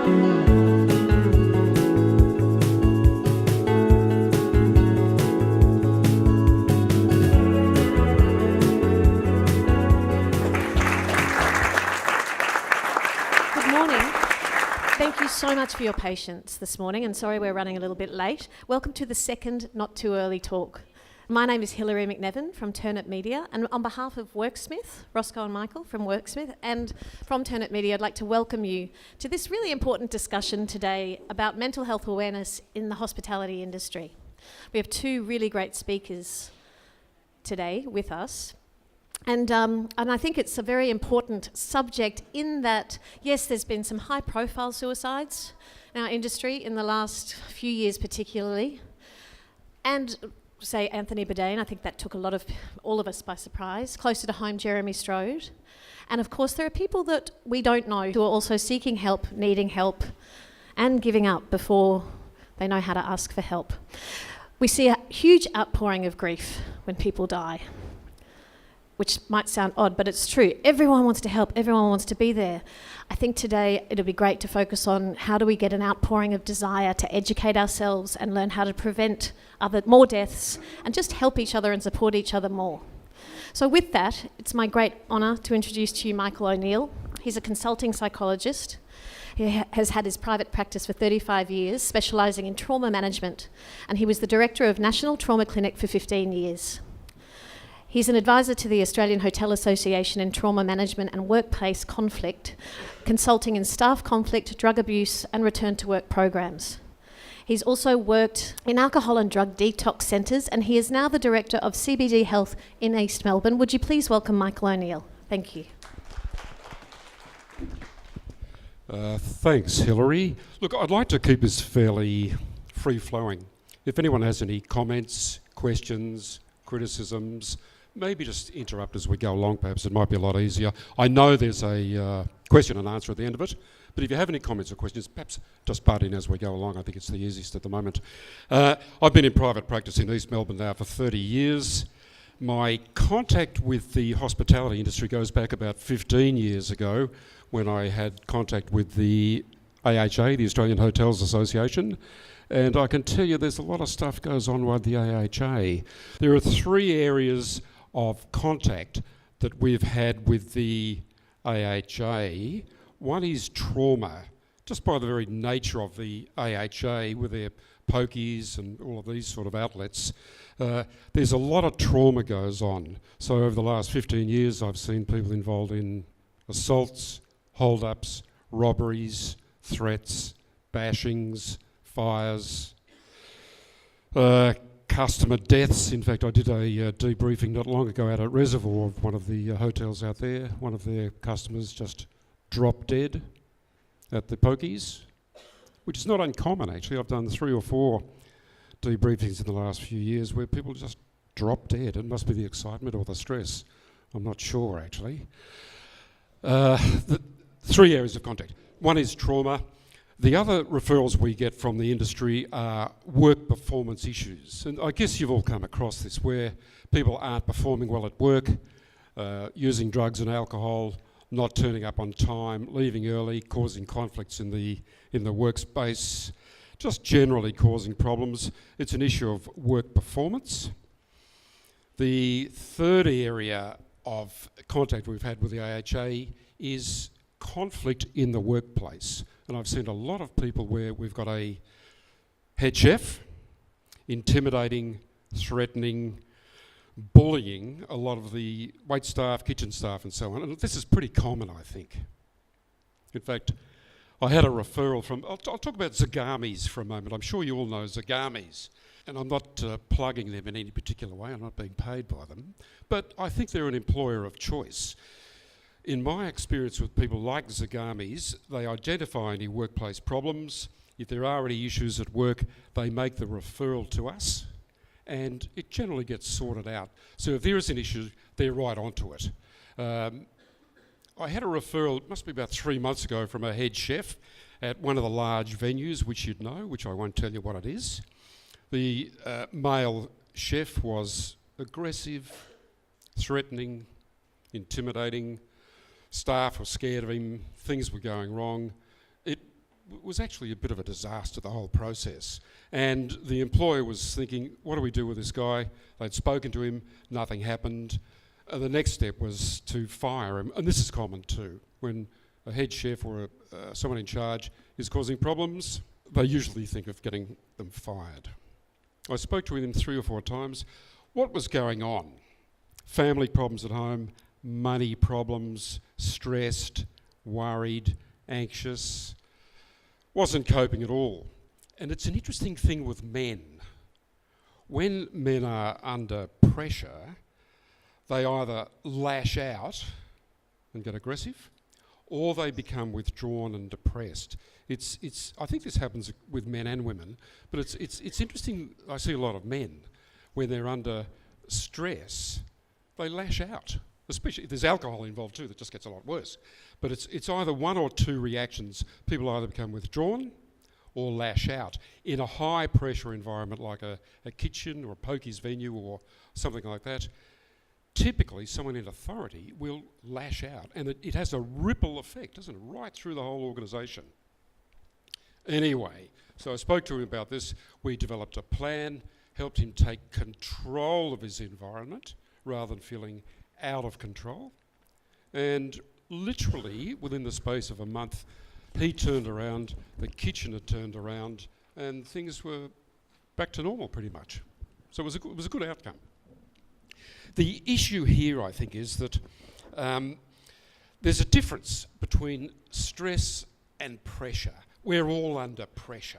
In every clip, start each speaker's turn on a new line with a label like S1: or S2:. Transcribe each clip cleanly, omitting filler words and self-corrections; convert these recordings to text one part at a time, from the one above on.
S1: So much for your patience this morning, and sorry we're running a little bit late. Welcome to the second Not Too Early talk. My name is Hilary McNevin from Turnip Media, and on behalf of Worksmith, Roscoe and Michael from Worksmith, and from Turnip Media, I'd like to welcome you to this really important discussion today about mental health awareness in the hospitality industry. We have two really great speakers today with us. And I think it's a very important subject in that, yes, there's been some high-profile suicides in our industry in the last few years particularly. And, say, Anthony Bourdain, I think that took all of us by surprise. Closer to home, Jeremy Strode. And, of course, there are people that we don't know who are also seeking help, needing help, and giving up before they know how to ask for help. We see a huge outpouring of grief when people die, which might sound odd, but it's true. Everyone wants to help, everyone wants to be there. I think today it'll be great to focus on how do we get an outpouring of desire to educate ourselves and learn how to prevent more deaths and just help each other and support each other more. So with that, it's my great honour to introduce to you Michael O'Neill. He's a consulting psychologist. He has had his private practice for 35 years, specialising in trauma management, and he was the director of National Trauma Clinic for 15 years. He's an advisor to the Australian Hotel Association in trauma management and workplace conflict, consulting in staff conflict, drug abuse and return to work programs. He's also worked in alcohol and drug detox centres, and he is now the director of CBD Health in East Melbourne. Would you please welcome Michael O'Neill? Thank you.
S2: Thanks, Hilary. Look, I'd like to keep this fairly free-flowing. If anyone has any comments, questions, criticisms, maybe just interrupt as we go along, perhaps it might be a lot easier. I know there's a question and answer at the end of it, but if you have any comments or questions, perhaps just butt in as we go along. I think it's the easiest at the moment. I've been in private practice in East Melbourne now for 30 years. My contact with the hospitality industry goes back about 15 years ago when I had contact with the AHA, the Australian Hotels Association. And I can tell you there's a lot of stuff goes on with the AHA. There are three areas of contact that we've had with the AHA. One is trauma, just by the very nature of the AHA with their pokies and all of these sort of outlets. There's a lot of trauma goes on. So over the last 15 years I've seen people involved in assaults, hold-ups, robberies, threats, bashings, fires, customer deaths. In fact, I did a debriefing not long ago out at Reservoir of one of the hotels out there. One of their customers just dropped dead at the pokies, which is not uncommon actually. I've done 3 or 4 debriefings in the last few years where people just drop dead. It must be the excitement or the stress. I'm not sure actually. The 3 areas of contact. One is trauma. The other referrals we get from the industry are work performance issues. And I guess you've all come across this, where people aren't performing well at work, using drugs and alcohol, not turning up on time, leaving early, causing conflicts in the workspace, just generally causing problems. It's an issue of work performance. The third area of contact we've had with the AHA is conflict in the workplace. And I've seen a lot of people where we've got a head chef intimidating, threatening, bullying a lot of the wait staff, kitchen staff and so on. And this is pretty common, I think. In fact, I had a referral from, I'll talk about Zagamis for a moment. I'm sure you all know Zagamis. And I'm not plugging them in any particular way. I'm not being paid by them. But I think they're an employer of choice. In my experience with people like Zagamis, they identify any workplace problems. If there are any issues at work, they make the referral to us, and it generally gets sorted out. So if there is an issue, they're right onto it. I had a referral, it must be about 3 months ago, from a head chef at one of the large venues, which you'd know, which I won't tell you what it is. The male chef was aggressive, threatening, intimidating. Staff were scared of him, things were going wrong. It was actually a bit of a disaster, the whole process. And the employer was thinking, what do we do with this guy? They'd spoken to him, nothing happened. The next step was to fire him. And this is common too. When a head chef or someone in charge is causing problems, they usually think of getting them fired. I spoke to him 3 or 4 times. What was going on? Family problems at home, money problems, stressed, worried, anxious, wasn't coping at all. And it's an interesting thing with men. When men are under pressure, they either lash out and get aggressive, or they become withdrawn and depressed. I think this happens with men and women, but it's interesting. I see a lot of men, when they're under stress, they lash out. Especially if there's alcohol involved too, that just gets a lot worse. But it's either 1 or 2 reactions. People either become withdrawn or lash out. In a high pressure environment like a kitchen or a pokies venue or something like that, typically someone in authority will lash out, and it has a ripple effect, doesn't it, right through the whole organisation. Anyway, so I spoke to him about this. We developed a plan, helped him take control of his environment rather than feeling out of control. And literally within the space of a month, he turned around, the kitchen had turned around, and things were back to normal pretty much. So it was a good outcome. The issue here, I think, is that there's a difference between stress and pressure. We're all under pressure.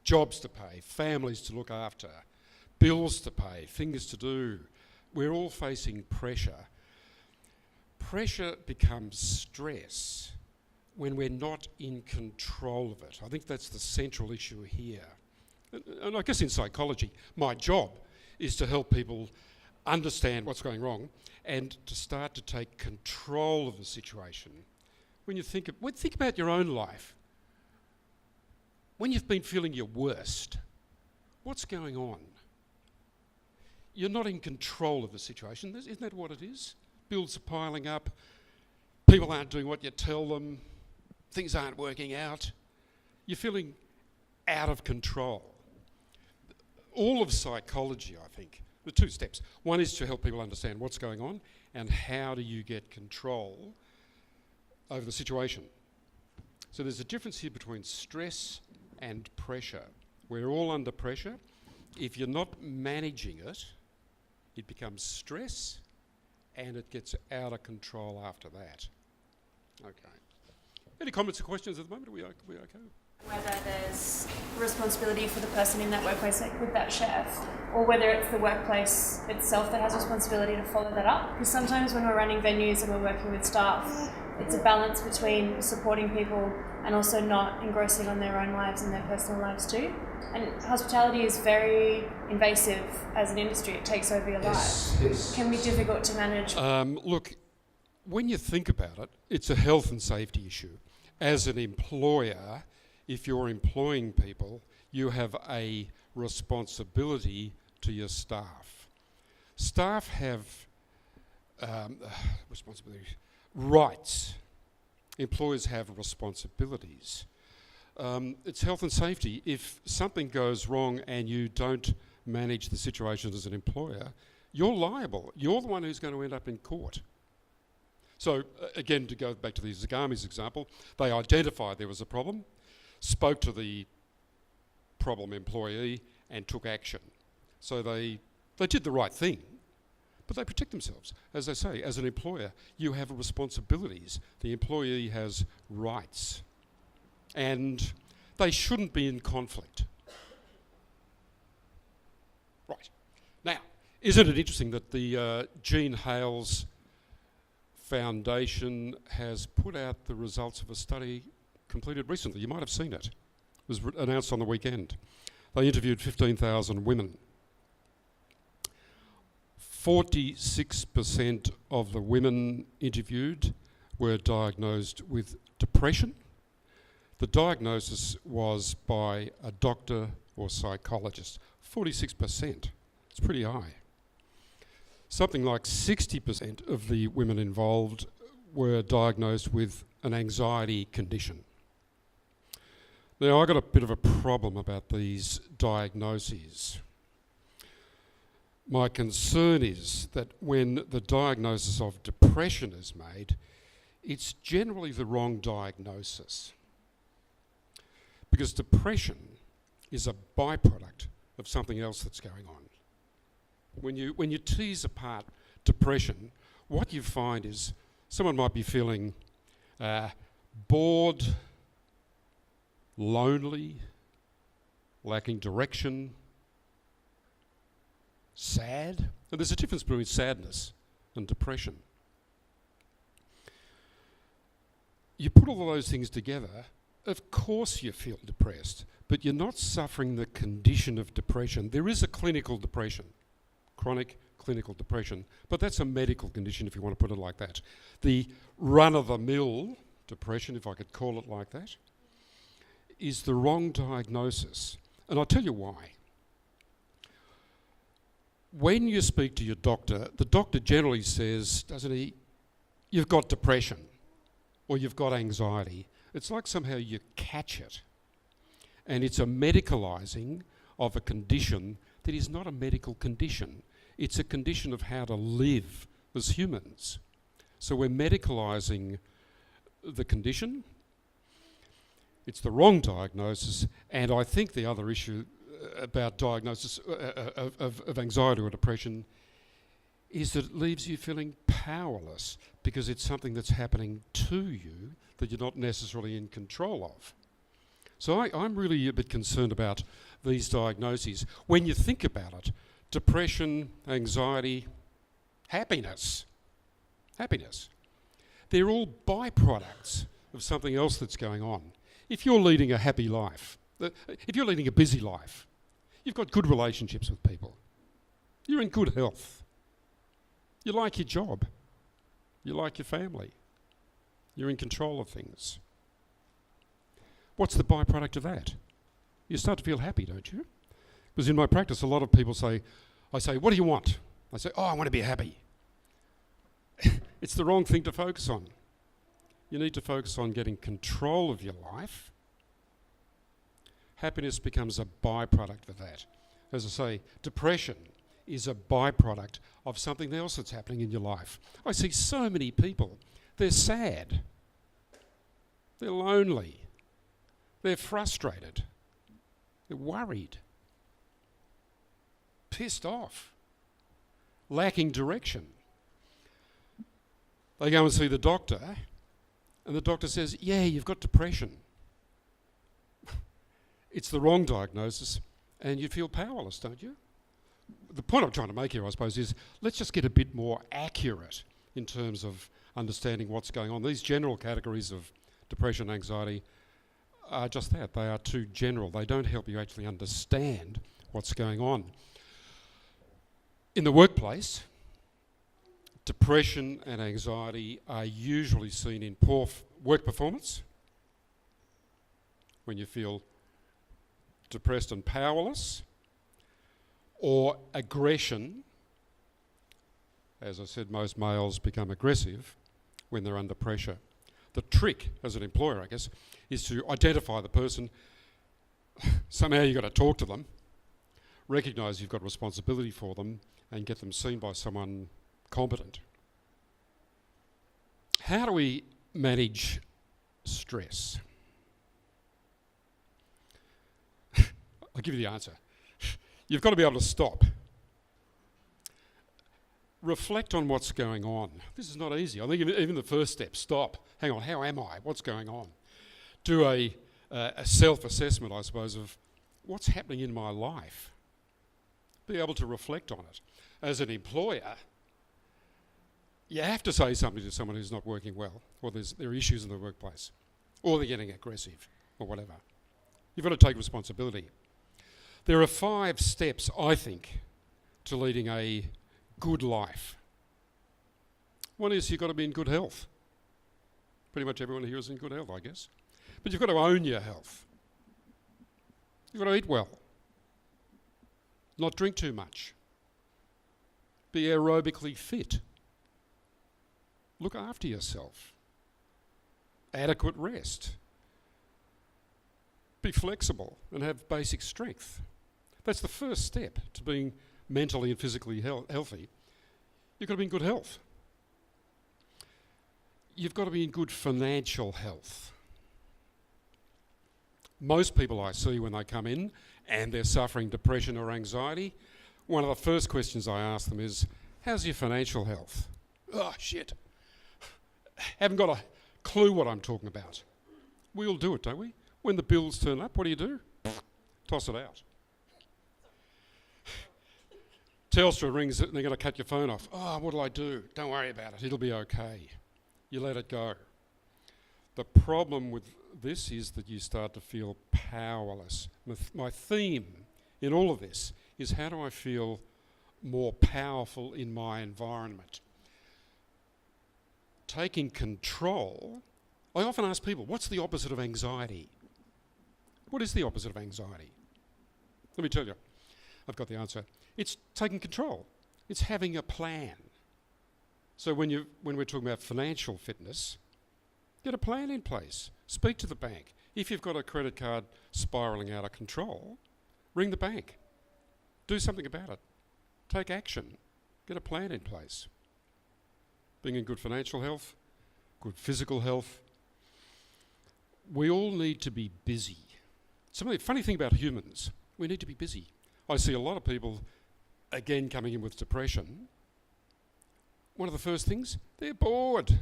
S2: Jobs to pay, families to look after, bills to pay, things to do. We're all facing pressure. Pressure becomes stress when we're not in control of it. I think that's the central issue here. And I guess in psychology, my job is to help people understand what's going wrong and to start to take control of the situation. When you think about your own life, when you've been feeling your worst, what's going on? You're not in control of the situation. Isn't that what it is? Bills are piling up. People aren't doing what you tell them. Things aren't working out. You're feeling out of control. All of psychology, I think, the 2 steps. One is to help people understand what's going on and how do you get control over the situation. So there's a difference here between stress and pressure. We're all under pressure. If you're not managing it, it becomes stress and it gets out of control after that. Okay. Any comments or questions at the moment? Are we okay?
S3: Whether there's responsibility for the person in that workplace, like with that chef, or whether it's the workplace itself that has responsibility to follow that up. Because sometimes when we're running venues and we're working with staff, it's a balance between supporting people and also not engrossing on their own lives and their personal lives too. And hospitality is very invasive as an industry. It takes over your life. It can be difficult to manage.
S2: Look, when you think about it, it's a health and safety issue. As an employer, if you're employing people, you have a responsibility to your staff. Staff have rights. Employers have responsibilities. It's health and safety. If something goes wrong and you don't manage the situation as an employer, you're liable. You're the one who's going to end up in court. So again, to go back to the Zagami's example, they identified there was a problem, spoke to the problem employee and took action. So they did the right thing, but they protect themselves. As I say, as an employer, you have responsibilities. The employee has rights, and they shouldn't be in conflict. Right. Now, isn't it interesting that the Jean Hales Foundation has put out the results of a study completed recently? You might have seen it. It was announced on the weekend. They interviewed 15,000 women. 46% of the women interviewed were diagnosed with depression. The diagnosis was by a doctor or psychologist. 46%. It's pretty high. Something like 60% of the women involved were diagnosed with an anxiety condition. Now, I've got a bit of a problem about these diagnoses. My concern is that when the diagnosis of depression is made, it's generally the wrong diagnosis. Because depression is a byproduct of something else that's going on. When you tease apart depression, what you find is someone might be feeling bored, lonely, lacking direction, sad. And there's a difference between sadness and depression. You put all of those things together, of course you feel depressed, but you're not suffering the condition of depression. There is a clinical depression, chronic clinical depression, but that's a medical condition if you want to put it like that. The run-of-the-mill depression, if I could call it like that, is the wrong diagnosis. And I'll tell you why. When you speak to your doctor, the doctor generally says, doesn't he, you've got depression or you've got anxiety. It's like somehow you catch it. And it's a medicalising of a condition that is not a medical condition. It's a condition of how to live as humans. So we're medicalising the condition. It's the wrong diagnosis. And I think the other issue about diagnosis of anxiety or depression is that it leaves you feeling powerless because it's something that's happening to you that you're not necessarily in control of. So I'm really a bit concerned about these diagnoses. When you think about it, depression, anxiety, happiness, they're all byproducts of something else that's going on. If you're leading a happy life, if you're leading a busy life, you've got good relationships with people, you're in good health, you like your job, you like your family, you're in control of things. What's the byproduct of that? You start to feel happy, don't you? Because in my practice, a lot of people say, what do you want? I say, I want to be happy. It's the wrong thing to focus on. You need to focus on getting control of your life. Happiness becomes a byproduct of that. As I say, depression is a byproduct of something else that's happening in your life. I see so many people, they're sad, they're lonely, they're frustrated, they're worried, pissed off, lacking direction. They go and see the doctor, and the doctor says, yeah, you've got depression. It's the wrong diagnosis, and you feel powerless, don't you? The point I'm trying to make here, I suppose, is let's just get a bit more accurate in terms of understanding what's going on. These general categories of depression, anxiety, are just that. They are too general. They don't help you actually understand what's going on. In the workplace, depression and anxiety are usually seen in poor work performance, when you feel depressed and powerless, or aggression. As I said, most males become aggressive when they're under pressure. The trick, as an employer, I guess, is to identify the person. Somehow you've got to talk to them, recognise you've got responsibility for them, and get them seen by someone competent. How do we manage stress? I'll give you the answer. You've got to be able to stop. Reflect on what's going on. This is not easy. I think even the first step, stop. Hang on, how am I? What's going on? Do a self-assessment, I suppose, of what's happening in my life. Be able to reflect on it. As an employer, you have to say something to someone who's not working well, or there are issues in the workplace, or they're getting aggressive, or whatever. You've got to take responsibility. There are 5 steps, I think, to leading a good life. One is you've got to be in good health. Pretty much everyone here is in good health, I guess. But you've got to own your health. You've got to eat well. Not drink too much. Be aerobically fit. Look after yourself. Adequate rest. Be flexible and have basic strength. That's the first step to being mentally and physically healthy. You've got to be in good health. You've got to be in good financial health. Most people I see when they come in and they're suffering depression or anxiety, one of the first questions I ask them is, how's your financial health? Oh, shit. Haven't got a clue what I'm talking about. We all do it, don't we? When the bills turn up, what do? Toss it out. Telstra rings and they're going to cut your phone off. Oh, what'll I do? Don't worry about it. It'll be okay. You let it go. The problem with this is that you start to feel powerless. My theme in all of this is, how do I feel more powerful in my environment? Taking control. I often ask people, what's the opposite of anxiety? What is the opposite of anxiety? Let me tell you. I've got the answer. It's taking control. It's having a plan. So when we're talking about financial fitness, get a plan in place. Speak to the bank. If you've got a credit card spiralling out of control, ring the bank. Do something about it. Take action. Get a plan in place. Being in good financial health, good physical health. We all need to be busy. The funny thing about humans, we need to be busy. I see a lot of people, again, coming in with depression. One of the first things, they're bored.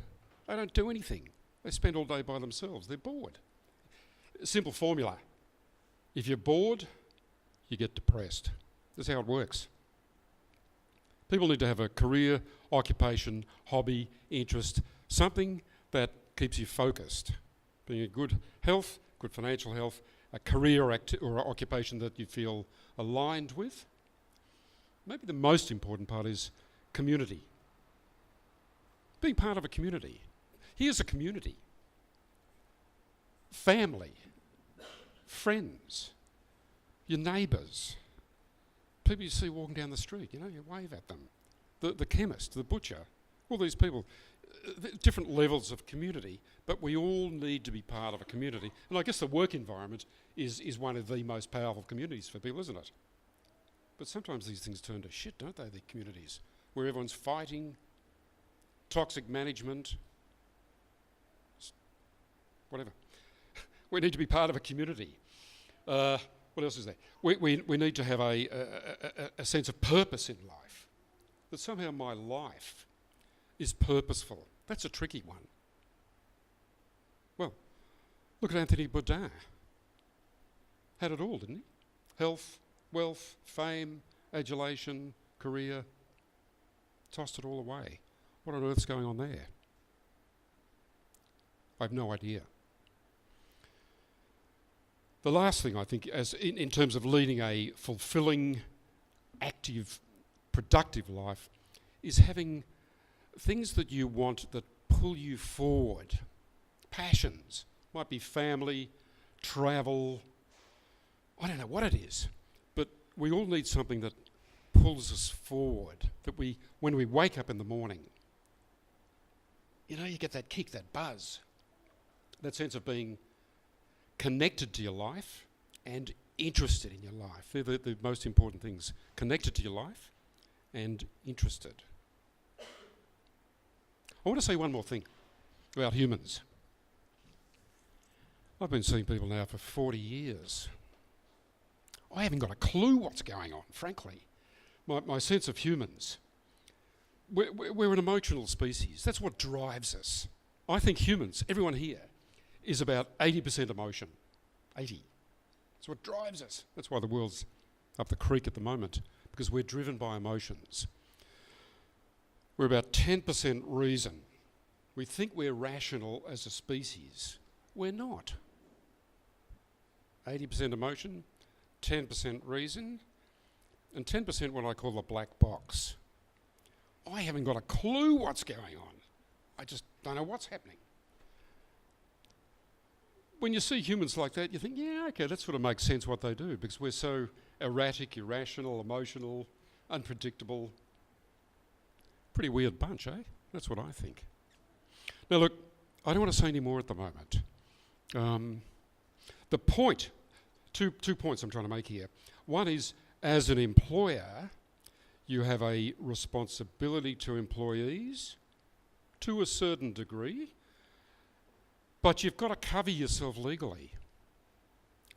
S2: They don't do anything. They spend all day by themselves. They're bored. Simple formula. If you're bored, you get depressed. That's how it works. People need to have a career, occupation, hobby, interest, something that keeps you focused. Being in good health, good financial health, a career or occupation that you feel aligned with. Maybe the most important part is community. Being part of a community. Here's a community. Family, friends, your neighbours, people you see walking down the street, you wave at them. The chemist, the butcher, all these people, different levels of community, but we all need to be part of a community. And I guess the work environment is one of the most powerful communities for people, isn't it? But sometimes these things turn to shit, don't they, the communities, where everyone's fighting, toxic management, whatever. We need to be part of a community. What else is there? We need to have a sense of purpose in life. That somehow my life is purposeful. That's a tricky one. Well, look at Anthony Bourdain. Had it all, didn't he? Health, wealth, fame, adulation, career. Tossed it all away. What on earth's going on there? I have no idea. The last thing I think, as in terms of leading a fulfilling, active, productive life, is having things that you want that pull you forward. Passions. Might be family, travel. I don't know what it is, but we all need something that pulls us forward. That when we wake up in the morning, you get that kick, that buzz, that sense of being connected to your life and interested in your life. They're the most important things. Connected to your life and interested. I want to say one more thing about humans. I've been seeing people now for 40 years. I haven't got a clue what's going on, frankly. My sense of humans. We're an emotional species. That's what drives us. I think humans, everyone here, is about 80% emotion. 80. That's what drives us. That's why the world's up the creek at the moment, because we're driven by emotions. We're about 10% reason. We think we're rational as a species. We're not. 80% emotion, 10% reason, and 10% what I call the black box. I haven't got a clue what's going on. I just don't know what's happening. When you see humans like that, you think, yeah, okay, that sort of makes sense what they do, because we're so erratic, irrational, emotional, unpredictable. Pretty weird bunch, eh? That's what I think. Now look, I don't want to say any more at the moment. The point Two points I'm trying to make here. One is, as an employer, you have a responsibility to employees to a certain degree, but you've got to cover yourself legally.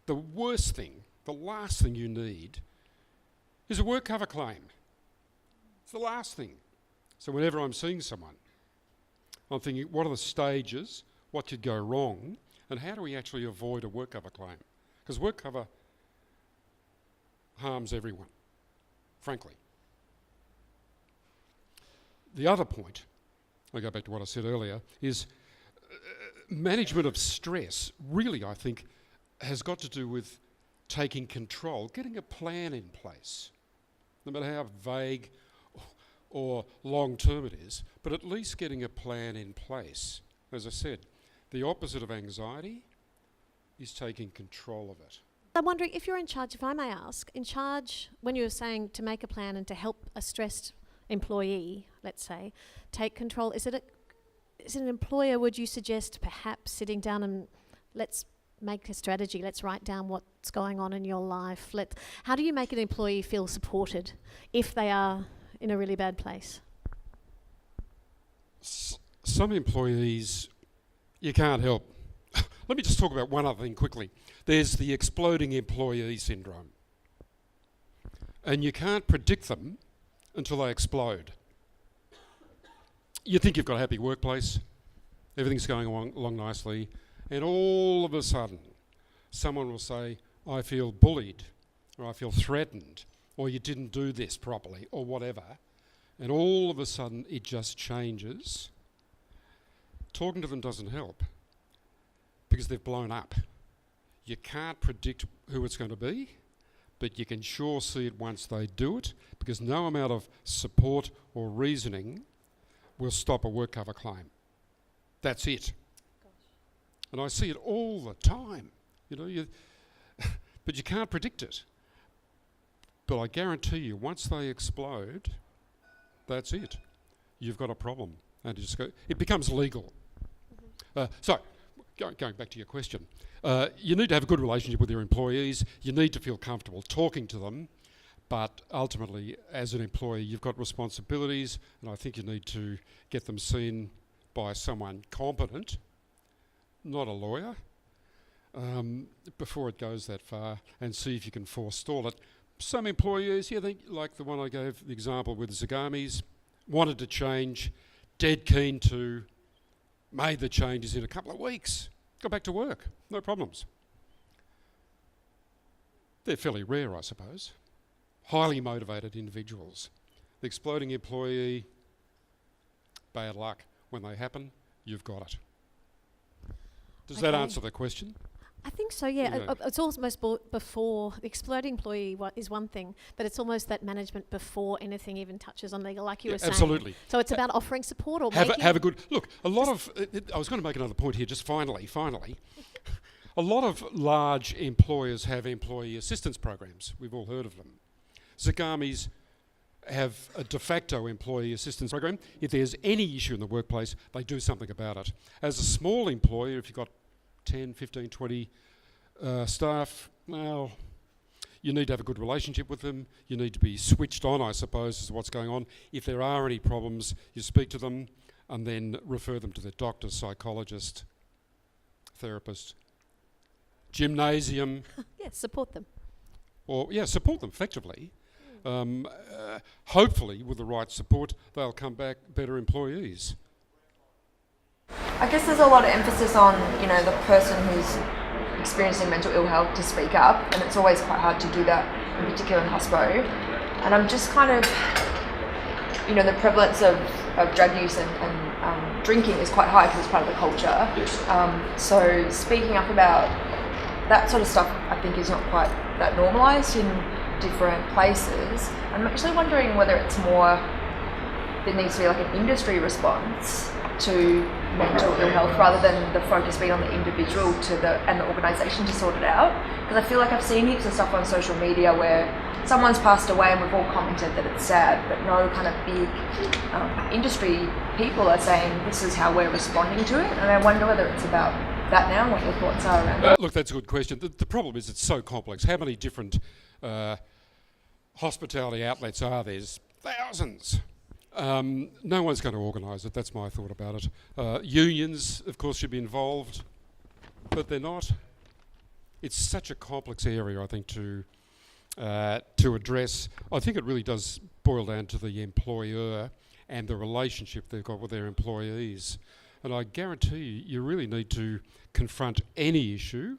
S2: The worst thing, the last thing you need is a work cover claim. It's the last thing. So whenever I'm seeing someone, I'm thinking, what are the stages, what could go wrong, and how do we actually avoid a work cover claim? Because work cover harms everyone, frankly. The other point, I go back to what I said earlier, is management of stress really, I think, has got to do with taking control, getting a plan in place, no matter how vague or long-term it is, but at least getting a plan in place. As I said, the opposite of anxiety is taking control of it.
S1: I'm wondering if you're in charge, if I may ask, in charge when you were saying to make a plan and to help a stressed employee, let's say, take control, is it an employer, would you suggest perhaps sitting down and let's make a strategy, let's write down what's going on in your life, how do you make an employee feel supported if they are in a really bad place?
S2: Some employees you can't help. Let me just talk about one other thing quickly. There's the exploding employee syndrome. And you can't predict them until they explode. You think you've got a happy workplace, everything's going along nicely, and all of a sudden someone will say, I feel bullied, or I feel threatened, or you didn't do this properly, or whatever, and all of a sudden it just changes. Talking to them doesn't help, because they've blown up. You can't predict who it's going to be, but you can sure see it once they do it, because no amount of support or reasoning will stop a work cover claim. That's it. Gosh. And I see it all the time, but you can't predict it. But I guarantee you, once they explode, that's it. You've got a problem, and it becomes legal. So, going back to your question, you need to have a good relationship with your employees. You need to feel comfortable talking to them, but ultimately, as an employee, you've got responsibilities, and I think you need to get them seen by someone competent, not a lawyer, before it goes that far, and see if you can forestall it. Some employees, like the one I gave the example with the Zagamis, wanted to change, dead keen to, made the changes in a couple of weeks, got back to work, no problems. They're fairly rare, I suppose. Highly motivated individuals. The exploding employee, bad luck. When they happen, you've got it. Does that answer the question?
S1: I think so, yeah. It's almost before, the exploding employee is one thing, but it's almost that management before anything even touches on legal, like you were saying.
S2: Absolutely.
S1: So it's about offering support or
S2: have a good, look, I was going to make another point here, just finally. A lot of large employers have employee assistance programs. We've all heard of them. Zagamis have a de facto employee assistance program. If there's any issue in the workplace, they do something about it. As a small employer, if you've got 10, 15, 20 staff, well, you need to have a good relationship with them. You need to be switched on, I suppose, as to what's going on. If there are any problems, you speak to them and then refer them to their doctor, psychologist, therapist, gymnasium.
S1: Yes, support them.
S2: Support them effectively. Hopefully, with the right support, they'll come back better employees.
S4: I guess there's a lot of emphasis on, the person who's experiencing mental ill health to speak up, and it's always quite hard to do that, in particular in hospo. And I'm just kind of, the prevalence of drug use and drinking is quite high because it's part of the culture.
S2: Yes.
S4: So speaking up about that sort of stuff, I think, is not quite that normalised in different places. I'm actually wondering whether it's more, there needs to be like an industry response to mental ill health rather than the focus being on the individual and the organisation to sort it out. Because I feel like I've seen heaps of stuff on social media where someone's passed away and we've all commented that it's sad, but no kind of big industry people are saying this is how we're responding to it. And I wonder whether it's about that now and what your thoughts are around that?
S2: Look, that's a good question. The problem is it's so complex. How many different hospitality outlets are there? There's thousands. No one's going to organise it. That's my thought about it. Unions, of course, should be involved, but they're not. It's such a complex area, I think, to address. I think it really does boil down to the employer and the relationship they've got with their employees. And I guarantee you really need to confront any issue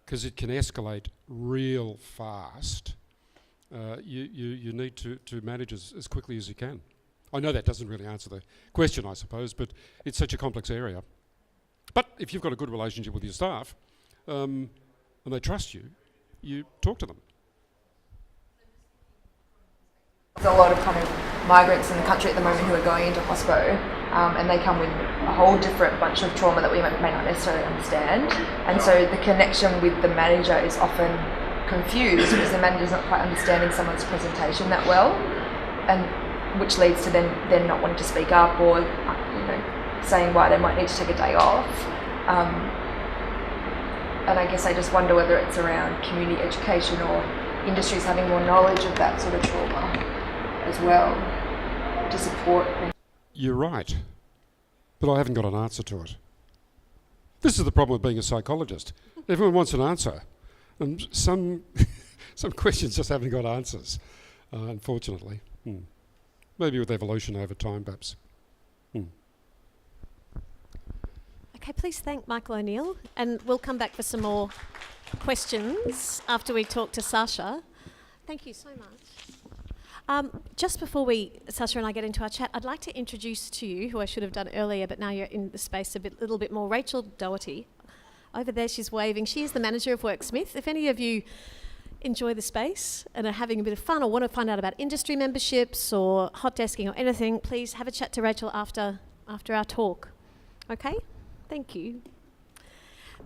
S2: because it can escalate real fast. You need to manage as quickly as you can. I know that doesn't really answer the question, I suppose, but it's such a complex area. But if you've got a good relationship with your staff and they trust you, you talk to them.
S4: There's a lot of kind of migrants in the country at the moment who are going into hospo, and they come with a whole different bunch of trauma that we may not necessarily understand. And so the connection with the manager is often confused because the manager's not quite understanding someone's presentation that well, and which leads to them not wanting to speak up or saying why they might need to take a day off. And I guess I just wonder whether it's around community education or industries having more knowledge of that sort of trauma as well to support.
S2: You're right, but I haven't got an answer to it. This is the problem with being a psychologist. Everyone wants an answer, and some questions just haven't got answers, unfortunately. Maybe with evolution over time, perhaps.
S1: Okay, please thank Michael O'Neill, and we'll come back for some more questions after we talk to Sasha. Thank you so much. Just before Sasha and I get into our chat, I'd like to introduce to you, who I should have done earlier, but now you're in the space a little bit more, Rachel Doherty. Over there, she's waving. She is the manager of Worksmith. If any of you enjoy the space and are having a bit of fun or want to find out about industry memberships or hot desking or anything, please have a chat to Rachel after our talk. Okay? Thank you.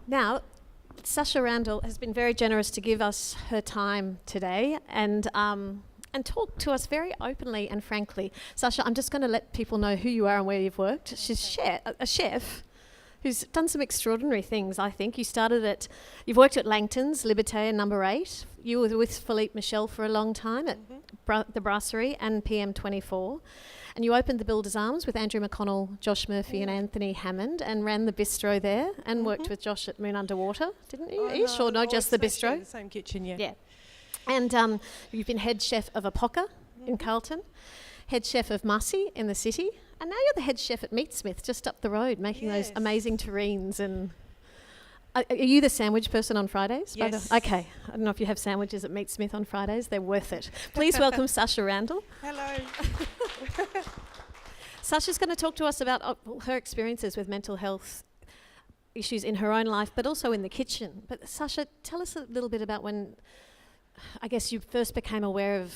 S1: Now, Sasha Randall has been very generous to give us her time today and talk to us very openly and frankly. Sasha, I'm just going to let people know who you are and where you've worked. She's a chef who's done some extraordinary things, I think. You've worked at Langton's, Liberté and Number 8. You were with Philippe Michel for a long time at the Brasserie and PM24. And you opened the Builders Arms with Andrew McConnell, Josh Murphy and Anthony Hammond and ran the bistro there and worked with Josh at Moon Underwater, didn't you? Are you sure? No, just the bistro?
S5: The same kitchen, yeah.
S1: Yeah. And you've been head chef of Apoca in Carlton, head chef of Marcy in the city, and now you're the head chef at Meatsmith just up the road making those amazing terrines. And are you the sandwich person on Fridays?
S5: Yes.
S1: Okay. I don't know if you have sandwiches at Meatsmith on Fridays. They're worth it. Please welcome Sasha Randall.
S5: Hello.
S1: Sasha's going to talk to us about her experiences with mental health issues in her own life, but also in the kitchen. But Sasha, tell us a little bit about when, I guess, you first became aware of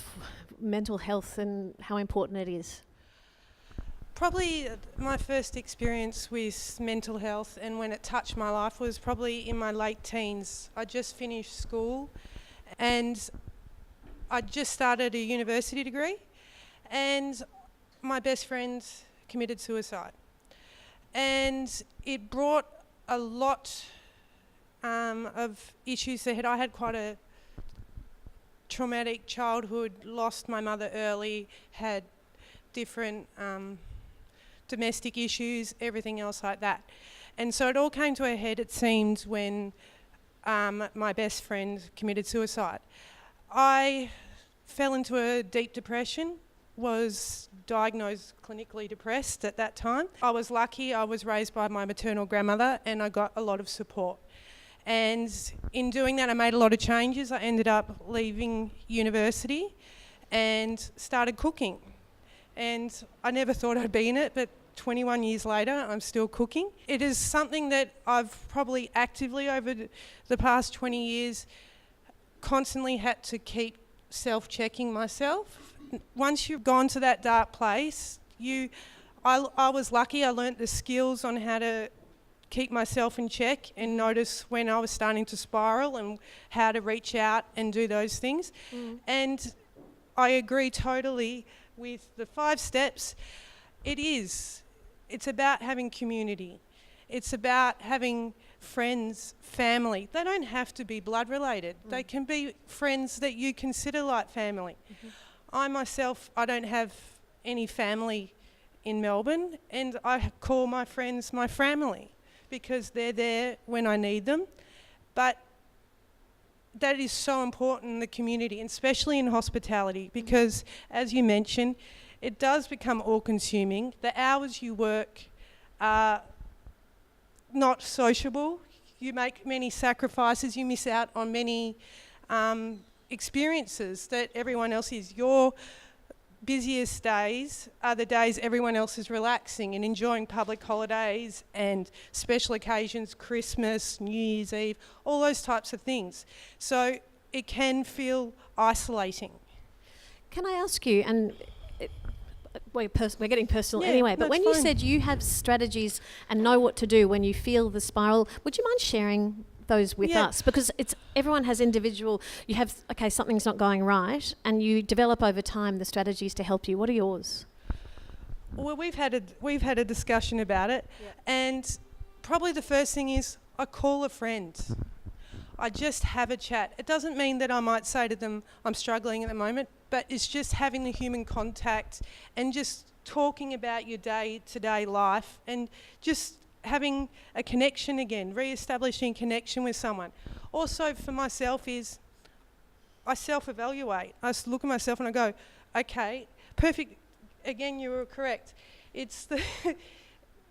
S1: mental health and how important it is.
S5: Probably my first experience with mental health and when it touched my life was probably in my late teens. I just finished school and I just started a university degree, and my best friend committed suicide. And it brought a lot of issues ahead. I had quite a traumatic childhood, lost my mother early, had different domestic issues, everything else like that. And so it all came to a head, it seemed, when my best friend committed suicide. I fell into a deep depression, was diagnosed clinically depressed at that time. I was lucky, I was raised by my maternal grandmother and I got a lot of support. And in doing that, I made a lot of changes. I ended up leaving university and started cooking. And I never thought I'd be in it, but 21 years later, I'm still cooking. It is something that I've probably actively over the past 20 years constantly had to keep self-checking myself. Once you've gone to that dark place, I was lucky. I learnt the skills on how to keep myself in check and notice when I was starting to spiral and how to reach out and do those things. And I agree totally with the 5 steps. It's about having community. It's about having friends, family. They don't have to be blood related. They can be friends that you consider like family. I myself, I don't have any family in Melbourne, and I call my friends my family because they're there when I need them. But that is so important in the community, and especially in hospitality, because as you mentioned, it does become all-consuming. The hours you work are not sociable. You make many sacrifices. You miss out on many experiences that everyone else is. Your busiest days are the days everyone else is relaxing and enjoying public holidays and special occasions, Christmas, New Year's Eve, all those types of things. So it can feel isolating.
S1: Can I ask you, and we're getting personal
S5: Yeah,
S1: anyway, but
S5: that's
S1: when you
S5: fine.
S1: said you have strategies and know what to do when you feel the spiral, would you mind sharing those with
S5: Yeah.
S1: us? Because everyone has individual, you have, okay, something's not going right, and you develop over time the strategies to help you. What are yours?
S5: Well, we've had a discussion about it, and probably the first thing is I call a friend. I just have a chat. It doesn't mean that I might say to them, I'm struggling at the moment, but it's just having the human contact and just talking about your day-to-day life and just having a connection again, re-establishing connection with someone. Also for myself is I self-evaluate. I look at myself and I go, okay, perfect. Again, you were correct. It's the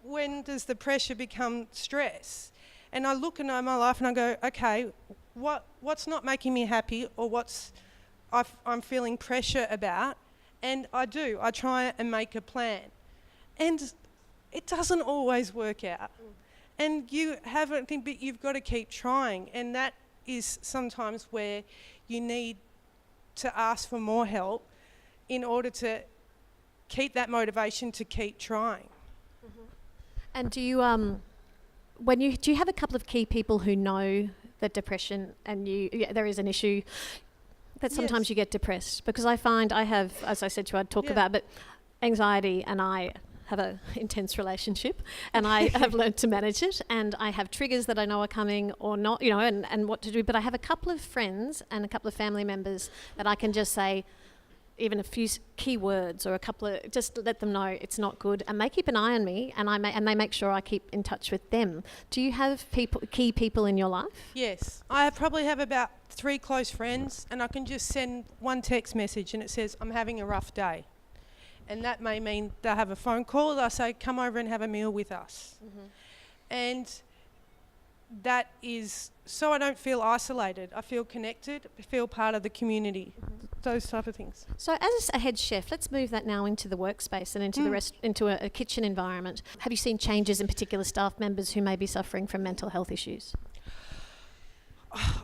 S5: when does the pressure become stress? And I look at my life and I go, okay, what's not making me happy, or I'm feeling pressure about? And I try and make a plan. And it doesn't always work out. And you haven't, but you've got to keep trying. And that is sometimes where you need to ask for more help in order to keep that motivation to keep trying.
S1: And do you do you have a couple of key people who know that depression and there is an issue that sometimes
S5: Yes.
S1: you get depressed? Because I find I have, as I said to you, I'd talk about, but anxiety and I have an intense relationship, and I have learned to manage it, and I have triggers that I know are coming or not, and what to do. But I have a couple of friends and a couple of family members that I can just say even a few key words or a couple of, just let them know it's not good, and they keep an eye on me, and they make sure I keep in touch with them. Do you have key people in your life?
S5: Yes, I probably have about 3 close friends, and I can just send one text message and it says, I'm having a rough day. And that may mean they'll have a phone call, they'll say, come over and have a meal with us. And that is, so I don't feel isolated, I feel connected, I feel part of the community, those type of things.
S1: So as a head chef, let's move that now into the workspace and into a kitchen environment. Have you seen changes in particular staff members who may be suffering from mental health issues?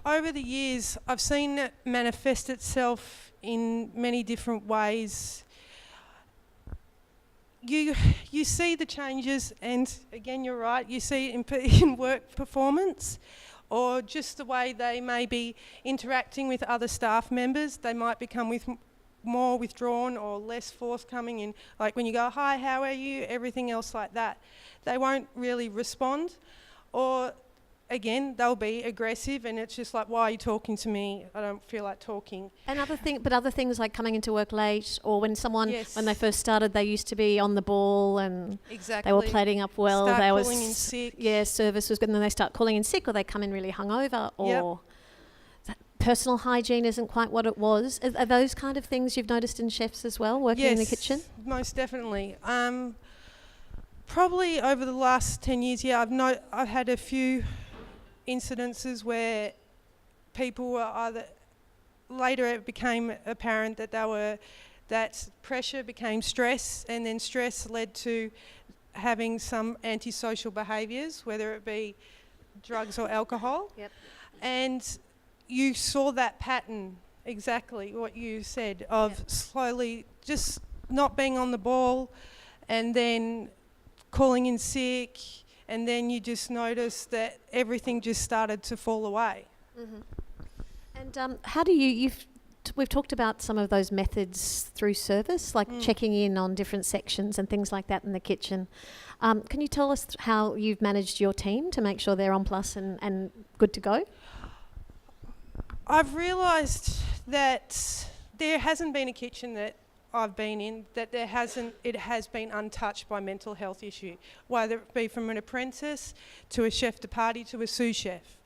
S5: Over the years, I've seen it manifest itself in many different ways. You see the changes, and again, you're right, you see it in work performance, or just the way they may be interacting with other staff members. They might become more withdrawn or less forthcoming in, like when you go, hi, how are you, everything else like that. They won't really respond, or again, they'll be aggressive, and it's just like, why are you talking to me? I don't feel like talking.
S1: And other things like coming into work late, or when
S5: Yes.
S1: when they first started, they used to be on the ball and
S5: Exactly.
S1: they were plating up well.
S5: Start
S1: they
S5: calling in sick.
S1: Yeah, service was good, and then they start calling in sick, or they come in really hungover, or personal hygiene isn't quite what it was. Are those kind of things you've noticed in chefs as well, working in the kitchen?
S5: Yes, most definitely. Probably over the last 10 years, I've had a few incidences where people were either, later it became apparent that pressure became stress, and then stress led to having some antisocial behaviours, whether it be drugs or alcohol.
S1: Yep.
S5: And you saw that pattern, exactly what you said, of slowly just not being on the ball, and then calling in sick, and then you just noticed that everything just started to fall away.
S1: And how do you've we've talked about some of those methods through service, like checking in on different sections and things like that in the kitchen. Can you tell us how you've managed your team to make sure they're on plus and good to go?
S5: I've realised that there hasn't been a kitchen that I've been in that it has been untouched by mental health issue, whether it be from an apprentice to a chef de partie to a sous chef.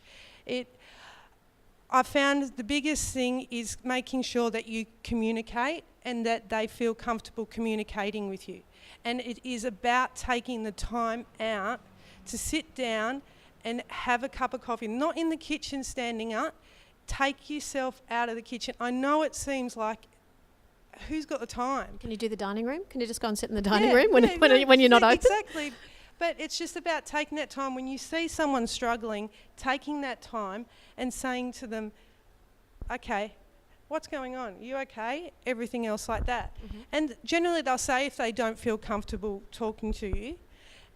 S5: I found the biggest thing is making sure that you communicate and that they feel comfortable communicating with you. And it is about taking the time out to sit down and have a cup of coffee, not in the kitchen standing up. Take yourself out of the kitchen. I know it seems like, who's got the time?
S1: Can you do the dining room? Can you just go and sit in the dining room when you're not open?
S5: Exactly. But it's just about taking that time. When you see someone struggling, taking that time and saying to them, okay, what's going on? You okay? Everything else like that. Mm-hmm. And generally they'll say if they don't feel comfortable talking to you,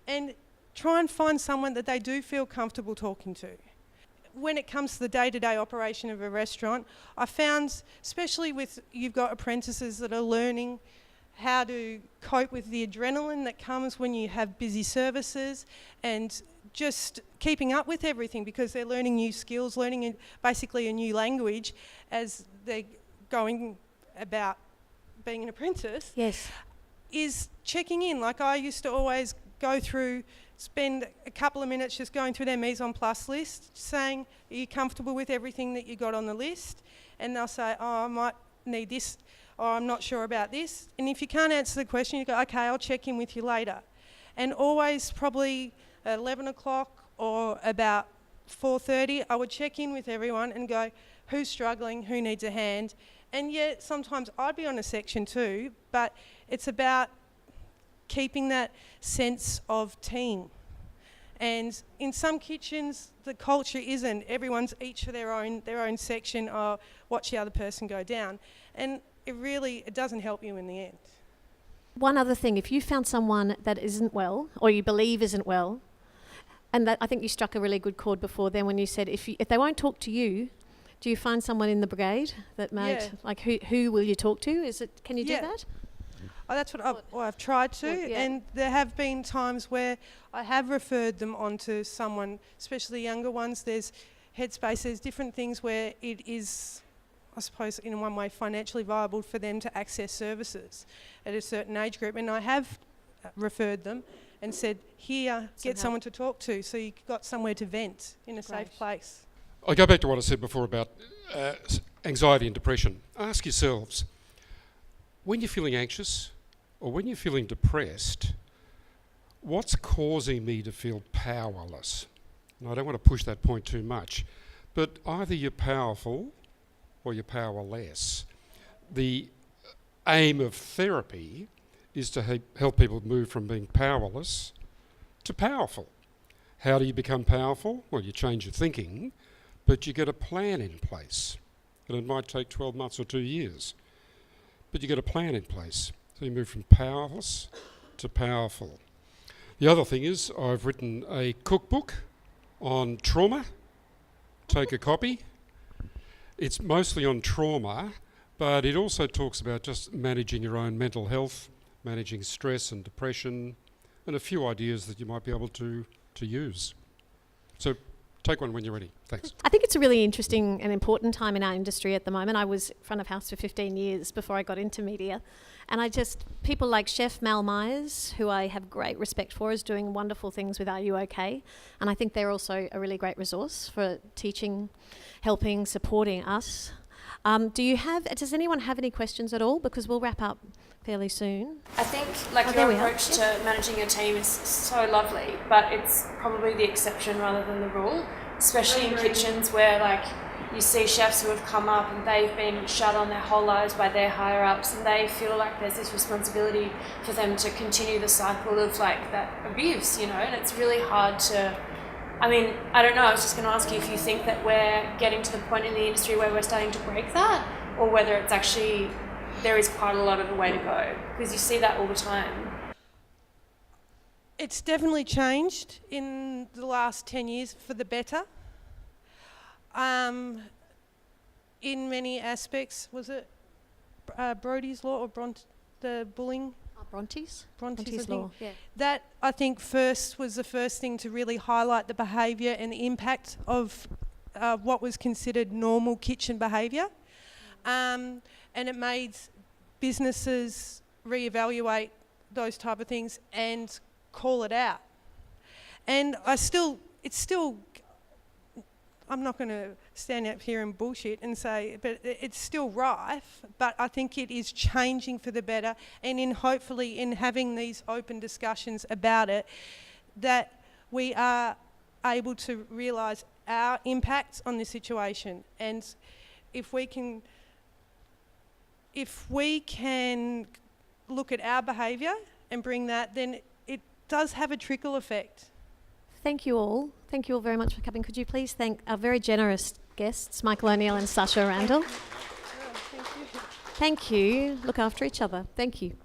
S5: and try and find someone that they do feel comfortable talking to. When it comes to the day-to-day operation of a restaurant, I found, especially with you've got apprentices that are learning how to cope with the adrenaline that comes when you have busy services and just keeping up with everything because they're learning new skills, learning basically a new language as they're going about being an apprentice.
S1: Yes.
S5: Is checking in. Like I used to always spend a couple of minutes just going through their mise en place list, saying, are you comfortable with everything that you got on the list? And they'll say, oh, I might need this, or I'm not sure about this. And if you can't answer the question, you go, okay, I'll check in with you later. And always probably at 11 o'clock or about 4:30, I would check in with everyone and go, who's struggling, who needs a hand? And yet sometimes I'd be on a section too, but it's about keeping that sense of team. And in some kitchens, the culture isn't. Everyone's each for their own section or watch the other person go down. And it doesn't help you in the end.
S1: One other thing, if you found someone that isn't well, or you believe isn't well, and that I think you struck a really good chord before then when you said if they won't talk to you, do you find someone in the brigade that might, like who will you talk to? Can you do that?
S5: Oh, that's what I've tried to, and there have been times where I have referred them on to someone, especially younger ones. There's Headspace, there's different things where it is, I suppose, in one way financially viable for them to access services at a certain age group. And I have referred them and said, here, get someone to talk to so you've got somewhere to vent in a safe place.
S2: I go back to what I said before about anxiety and depression. Ask yourselves, when you're feeling anxious or when you're feeling depressed, what's causing me to feel powerless? And I don't want to push that point too much, but either you're powerful or you're powerless. The aim of therapy is to help people move from being powerless to powerful. How do you become powerful? Well, you change your thinking, but you get a plan in place. And it might take 12 months or 2 years, but you get a plan in place. So you move from powerless to powerful. The other thing is I've written a cookbook on trauma. Take a copy. It's mostly on trauma, but it also talks about just managing your own mental health, managing stress and depression, and a few ideas that you might be able to use. So take one when you're ready. Thanks.
S1: I think it's a really interesting and important time in our industry at the moment. I was front of house for 15 years before I got into media. And people like Chef Mal Myers, who I have great respect for, is doing wonderful things with Are You OK? And I think they're also a really great resource for teaching, helping, supporting us. Does anyone have any questions at all? Because we'll wrap up fairly soon.
S3: I think your approach to managing your team is so lovely, but it's probably the exception rather than the rule, especially in kitchens where you see chefs who have come up and they've been shut on their whole lives by their higher ups, and they feel like there's this responsibility for them to continue the cycle of that abuse, and it's really hard to, I don't know, I was just going to ask you if you think that we're getting to the point in the industry where we're starting to break that, or whether it's actually, there is quite a lot of a way to go, because you see that all the time.
S5: It's definitely changed in the last 10 years for the better. in many aspects, was it Brodie's Law or the bullying?
S1: Bronte's?
S5: Bronte's, I
S1: Bronte's
S5: think.
S1: Law, yeah.
S5: That, I think, first was the first thing to really highlight the behaviour and the impact of what was considered normal kitchen behaviour. And it made businesses reevaluate those type of things and call it out. And I'm not going to stand up here and bullshit and say, but it's still rife, but I think it is changing for the better, and hopefully in having these open discussions about it, that we are able to realise our impacts on this situation. And if we can look at our behaviour and bring that, then it does have a trickle effect.
S1: Thank you all. Thank you all very much for coming. Could you please thank our very generous guests, Michael O'Neill and Sasha Randall.
S5: Thank you.
S1: Thank you. Look after each other. Thank you.